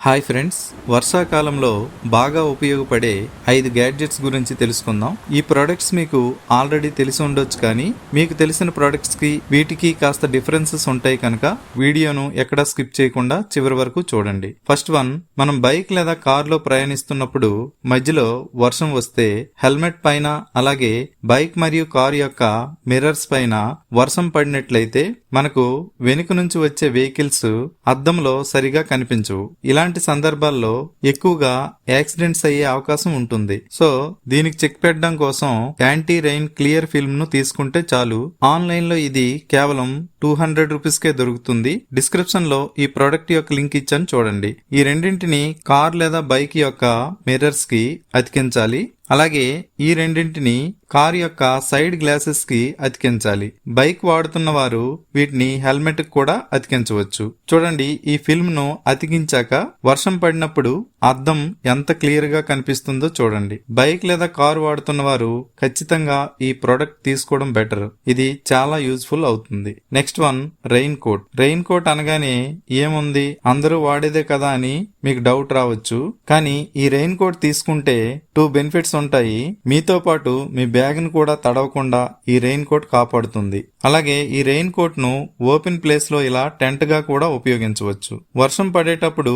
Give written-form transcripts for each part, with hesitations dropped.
Hi friends, వర్షాకాలంలో బాగా ఉపయోగపడే 5 గ్యాడ్జెట్స్ గురించి తెలుసుకుందాం. ఈ ప్రొడక్ట్స్ మీకు ఆల్రెడీ తెలిసి ఉండొచ్చు, కానీ మీకు తెలిసిన ప్రొడక్ట్స్కి వీటికి కాస్త డిఫరెన్సెస్ ఉంటాయి కనుక వీడియోను ఎక్కడా స్కిప్ చేయకుండా చివరి వరకు చూడండి. ఫస్ట్ వన్, మనం బైక్ లేదా కార్లో ప్రయాణిస్తున్నప్పుడు మధ్యలో వర్షం వస్తే హెల్మెట్ పైన అలాగే బైక్ మరియు కార్ యొక్క మిర్రర్స్ పైన వర్షం పడినట్లయితే మనకు వెనుక నుంచి వచ్చే వెహికల్స్ అద్దంలో సరిగా కనిపించవు. ఇలాంటి సందర్భాల్లో ఎక్కువగా యాక్సిడెంట్స్ అయ్యే అవకాశం ఉంటుంది. సో దీనికి చెక్ పెట్టడం కోసం యాంటీ రెయిన్ క్లియర్ ఫిల్మ్ ను తీసుకుంటే చాలు. ఆన్లైన్ లో ఇది కేవలం 200 రూపీస్ కే దొరుకుతుంది. డిస్క్రిప్షన్ లో ఈ ప్రొడక్ట్ యొక్క లింక్ ఇచ్చాను, చూడండి. ఈ రెండింటిని కార్ లేదా బైక్ యొక్క మిర్రర్స్ కి అతికించాలి. అలాగే ఈ రెండింటిని కార్ యొక్క సైడ్ గ్లాసెస్ కి అతికించాలి. బైక్ వాడుతున్న వారు వీటిని హెల్మెట్ కి కూడా అతికించవచ్చు. చూడండి, ఈ ఫిల్మ్ ను అతికించాక వర్షం పడినప్పుడు అద్దం ఎంత క్లియర్ గా కనిపిస్తుందో చూడండి. బైక్ లేదా కార్ వాడుతున్న వారు ఖచ్చితంగా ఈ ప్రొడక్ట్ తీసుకోవడం బెటర్. ఇది చాలా యూజ్ఫుల్ అవుతుంది. Next one, rain coat. Rain coat అనగానే ఏముంది, అందరూ వాడేదే కదా అని మీకు డౌట్ రావచ్చు. కానీ ఈ రెయిన్ కోట్ తీసుకుంటే 2 బెనిఫిట్స్ ఉంటాయి. మీతో పాటు మీ బ్యాగ్ ను కూడా తడవకుండా ఈ రెయిన్ కోట్ కాపాడుతుంది. అలాగే ఈ రెయిన్ కోట్ ను ఓపెన్ ప్లేస్ లో ఇలా టెంట్ గా కూడా ఉపయోగించవచ్చు. వర్షం పడేటప్పుడు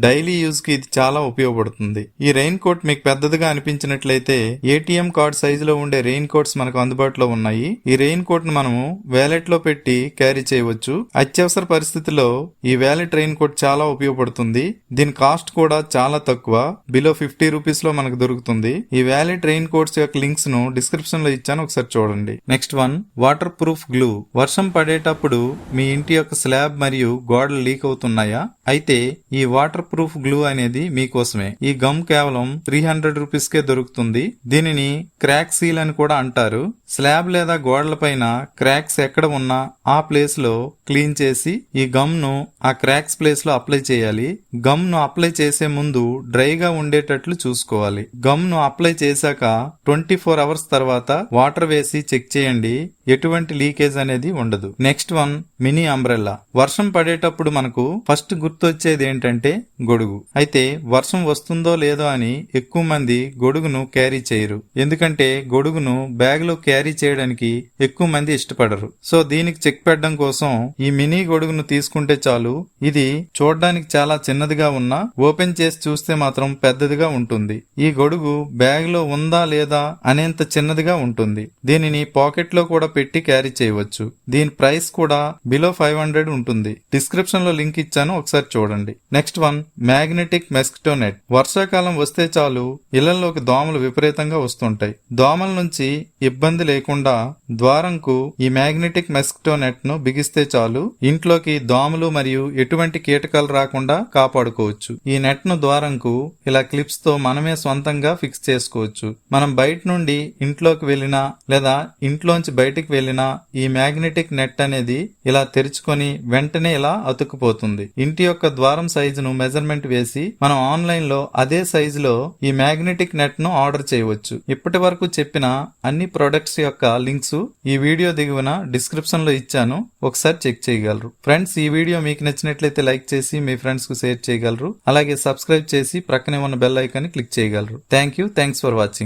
డైలీ యూజ్ కి ఇది చాలా ఉపయోగపడుతుంది. ఈ రెయిన్ కోట్ మీకు పెద్దదిగా అనిపించినట్లయితే ఏటీఎం కార్డ్ సైజు లో ఉండే రెయిన్ కోట్స్ మనకు అందుబాటులో ఉన్నాయి. ఈ రెయిన్ కోట్ ను మనము వ్యాలెట్ లో పెట్టి క్యారీ చేయవచ్చు. అత్యవసర పరిస్థితుల్లో ఈ వ్యాలెట్ రెయిన్ కోట్ చాలా ఉపయోగపడుతుంది. దీని కాస్ట్ కూడా చాలా తక్కువ, బిలో 50 రూపీస్ లో మనకు దొరుకుతుంది. ఈ వ్యాలెట్ రెయిన్ కోట్స్ యొక్క లింక్స్ ను డిస్క్రిప్షన్ లో ఇచ్చాను, ఒకసారి చూడండి. Next one, water proof glue. వర్షం పడేటప్పుడు మీ ఇంటి యొక్క స్లాబ్ మరియు గోడలు లీక్ అవుతున్నాయా? అయితే ఈ వాటర్ ప్రూఫ్ గ్లూ అనేది మీకోసమే. ఈ గమ్ కేవలం 300 రూపీస్ కే దొరుకుతుంది. దీనిని క్రాక్ సీల్ అని కూడా అంటారు. స్లాబ్ లేదా గోడల పైన క్రాక్స్ ఎక్కడ ఉన్నా ఆ ప్లేస్ లో క్లీన్ చేసి ఈ గమ్ ను ఆ క్రాక్స్ ప్లేస్ లో అప్లై చేయాలి. గమ్ ను అప్లై చేసే ముందు డ్రైగా ఉండేటట్లు చూసుకోవాలి. గమ్ ను అప్లై చేశాక 24 అవర్స్ తర్వాత వాటర్ వేసి చెక్ చేయండి, ఎటువంటి లీకేజ్ అనేది ఉండదు. Next one, mini umbrella. వర్షం పడేటప్పుడు మనకు ఫస్ట్ గుర్తొచ్చేది ఏంటంటే గొడుగు. అయితే వర్షం వస్తుందో లేదో అని ఎక్కువ మంది గొడుగును క్యారీ చేయరు. ఎందుకంటే గొడుగును బ్యాగ్ లో క్యారీ చేయడానికి ఎక్కువ మంది ఇష్టపడరు. సో దీనికి చెక్ పెట్టడం కోసం ఈ మినీ గొడుగును తీసుకుంటే చాలు. ఇది చూడడానికి చాలా చిన్నదిగా ఉన్నా ఓపెన్ చేసి చూస్తే మాత్రం పెద్దదిగా ఉంటుంది. ఈ గొడుగు బ్యాగ్ లో ఉందా లేదా అనేంత చిన్నదిగా ఉంటుంది. దీనిని పాకెట్ లో కూడా పెట్టి క్యారీ చేయవచ్చు. దీని ప్రైస్ కూడా బిలో 500 ఉంటుంది. డిస్క్రిప్షన్ లో లింక్ ఇచ్చాను, ఒకసారి చూడండి. Next one, magnetic mosquito net. వర్షాకాలం వస్తే చాలు ఇళ్లలోకి దోమలు విపరీతంగా వస్తుంటాయి. దోమల నుంచి ఇబ్బంది లేకుండా ద్వారంకు ఈ మ్యాగ్నెటిక్ మెస్కిటో నెట్ ను బిగిస్తే చాలు ఇంట్లోకి దోమలు మరియు ఎటువంటి కీటకాలు రాకుండా కాపాడుకోవచ్చు. ఈ నెట్ ను ద్వారంకు ఇలా క్లిప్స్ తో మనమే సొంతంగా ఫిక్స్ చేసుకోవచ్చు. మనం బయట నుండి ఇంట్లోకి వెళ్ళినా లేదా ఇంట్లోంచి బయటికి వెళ్ళినా ఈ మ్యాగ్నెటిక్ నెట్ అనేది ఇలా తెరుచుకొని వెంటనే ఇలా అతుక్కుపోతుంది. ఇంటి యొక్క ద్వారం సైజును మెజర్మెంట్ వేసి మనం ఆన్లైన్ లో అదే సైజులో ఈ మ్యాగ్నెటిక్ నెట్ ను ఆర్డర్ చేయవచ్చు. ఇప్పటి వరకు చెప్పిన అన్ని ప్రొడక్ట్స్ యొక్క లింక్స్ ఈ వీడియో దిగువన డిస్క్రిప్షన్ లో ఇచ్చాను, ఒకసారి చెక్ చేయగలరు. ఫ్రెండ్స్, ఈ వీడియో మీకు నచ్చినట్లయితే లైక్ చేసి మీ ఫ్రెండ్స్ కు షేర్ చేయగలరు. అలాగే సబ్స్క్రైబ్ చేసి ప్రక్కనే ఉన్న బెల్ ఐకాన్ ని క్లిక్ చేయగలరు. Thanks for watching.